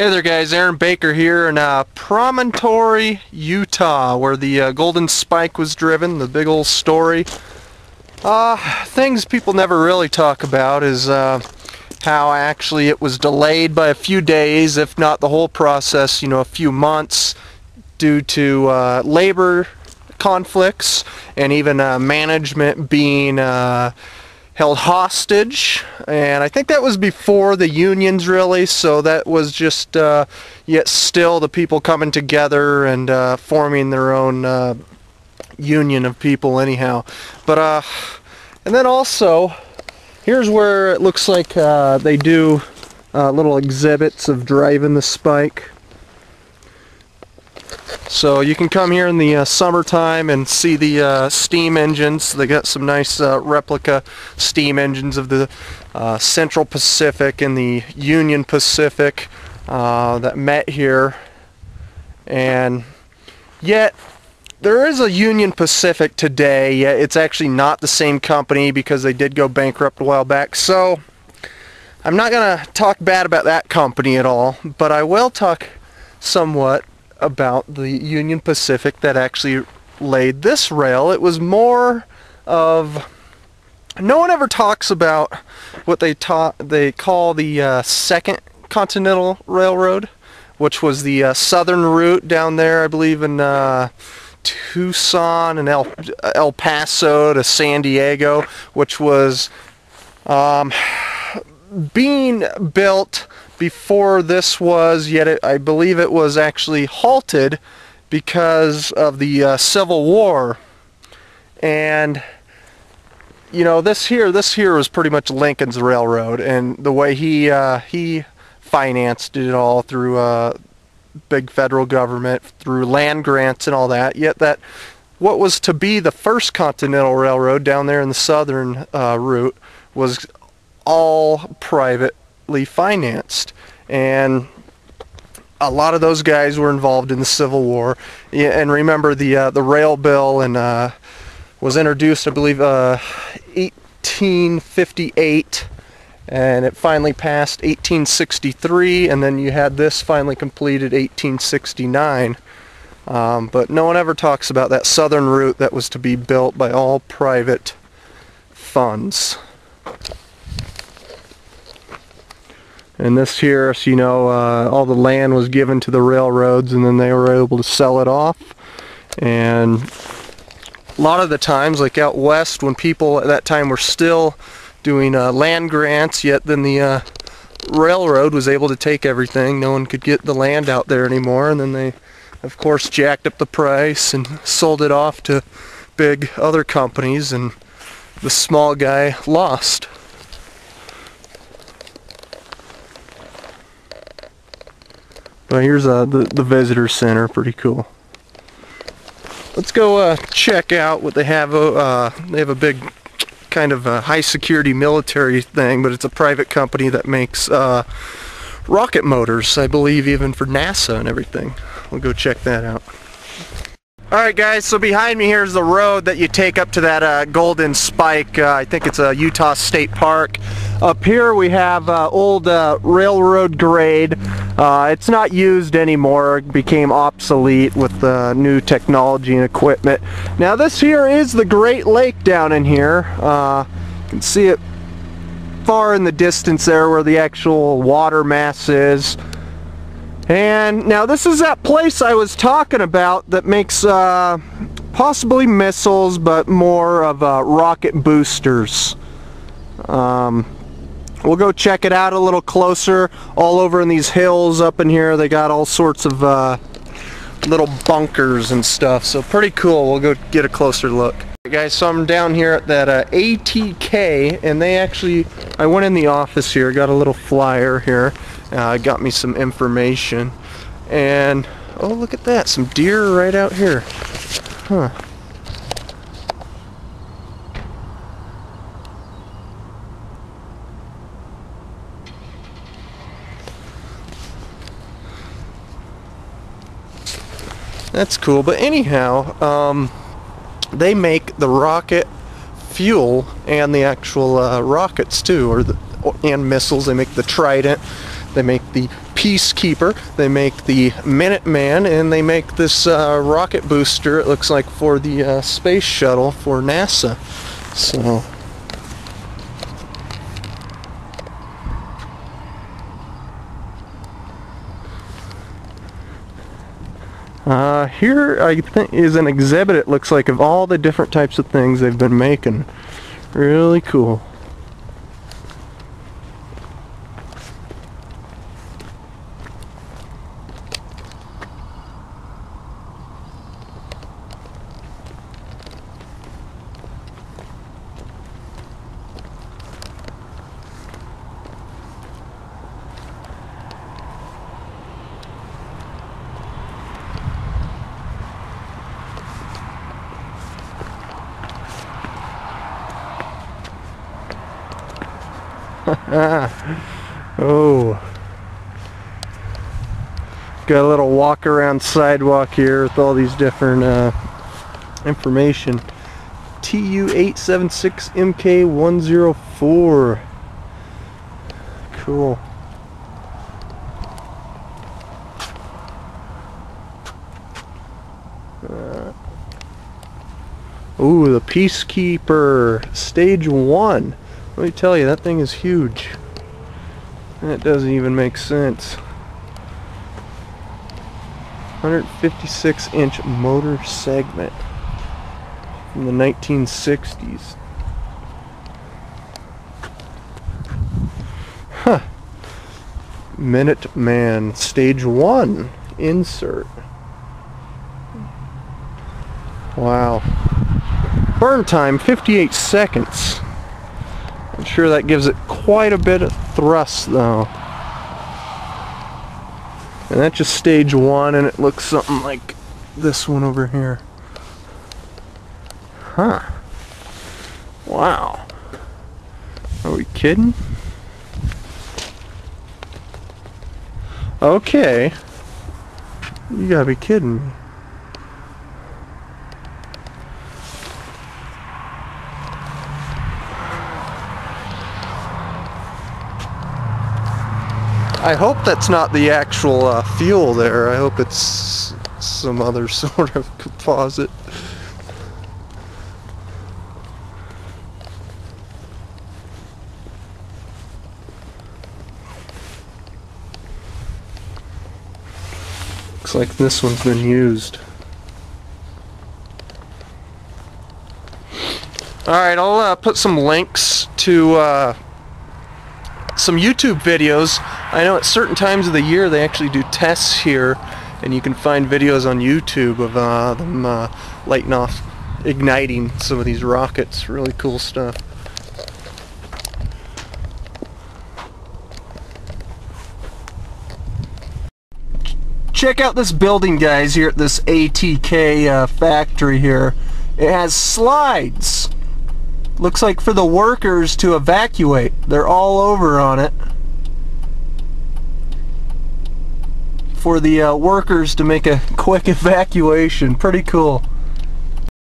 Hey there guys, Aaron Baker here in Promontory, Utah, where the Golden Spike was driven, the big old story. Things people never really talk about is how actually it was delayed by a few days, if not the whole process, a few months, due to labor conflicts and even management being held hostage. And I think that was before the unions really, so that was just yet still the people coming together and forming their own union of people anyhow. But and then also here's where it looks like they do little exhibits of driving the Spike. So you can come here in the summertime and see the steam engines. They got some nice replica steam engines of the Central Pacific and the Union Pacific that met here. And yet there is a Union Pacific today, yet it's actually not the same company because they did go bankrupt a while back. So I'm not going to talk bad about that company at all, but I will talk somewhat about the Union Pacific that actually laid this rail. It was more of, no one ever talks about what they call the Second Continental Railroad, which was the southern route down there, I believe in Tucson and El Paso to San Diego, which was being built before this was, yet I believe it was actually halted because of the Civil War. And this here was pretty much Lincoln's railroad, and the way he financed it all through big federal government, through land grants and all that. Yet that what was to be the first Continental Railroad down there in the southern route was all privately financed, and a lot of those guys were involved in the Civil War. Yeah, and remember the rail bill and was introduced, I believe, 1858, and it finally passed 1863, and then you had this finally completed 1869. But no one ever talks about that southern route that was to be built by all private funds. And this here, so all the land was given to the railroads, and then they were able to sell it off. And a lot of the times, like out west, when people at that time were still doing land grants, yet then the railroad was able to take everything. No one could get the land out there anymore, and then they, of course, jacked up the price and sold it off to big other companies, and the small guy lost. Well, here's the visitor center, pretty cool. Let's go check out what they have. They have a big kind of high security military thing, but it's a private company that makes rocket motors, I believe, even for NASA and everything. We'll go check that out. Alright guys, so behind me here is the road that you take up to that Golden Spike. I think it's a Utah State Park. Up here we have old railroad grade. It's not used anymore. It became obsolete with new technology and equipment. Now this here is the Great Lake down in here. You can see it far in the distance there where the actual water mass is. And now this is that place I was talking about that makes possibly missiles, but more of rocket boosters. We'll go check it out a little closer. All over in these hills up in here, they got all sorts of little bunkers and stuff, so pretty cool. We'll go get a closer look. Right, guys, so I'm down here at that ATK, and they actually, I went in the office here, got a little flyer here, got me some information, and oh, look at that, some deer right out here. Huh. That's cool, but anyhow, they make the rocket fuel and the actual rockets too, and missiles. They make the Trident, they make the Peacekeeper, they make the Minuteman, and they make this rocket booster, it looks like, for the space shuttle for NASA. So here I think is an exhibit, it looks like, of all the different types of things they've been making. Really cool. Oh, got a little walk around sidewalk here with all these different information. TU-876MK104. Cool. Ooh, the Peacekeeper Stage 1. Let me tell you, that thing is huge. That doesn't even make sense. 156-inch motor segment from the 1960s. Huh. Minuteman Stage 1 insert. Wow. Burn time 58 seconds. I'm sure that gives it quite a bit of thrust though. And that's just stage 1, and it looks something like this one over here. Huh. Wow. Are we kidding? Okay. You gotta be kidding me. I hope that's not the actual fuel there. I hope it's some other sort of composite. Looks like this one's been used. Alright, I'll put some links to some YouTube videos. I know at certain times of the year they actually do tests here, and you can find videos on YouTube of them lighting off, igniting some of these rockets. Really cool stuff. Check out this building, guys, here at this ATK factory here. It has slides. Looks like for the workers to evacuate. They're all over on it. For the workers to make a quick evacuation. Pretty cool.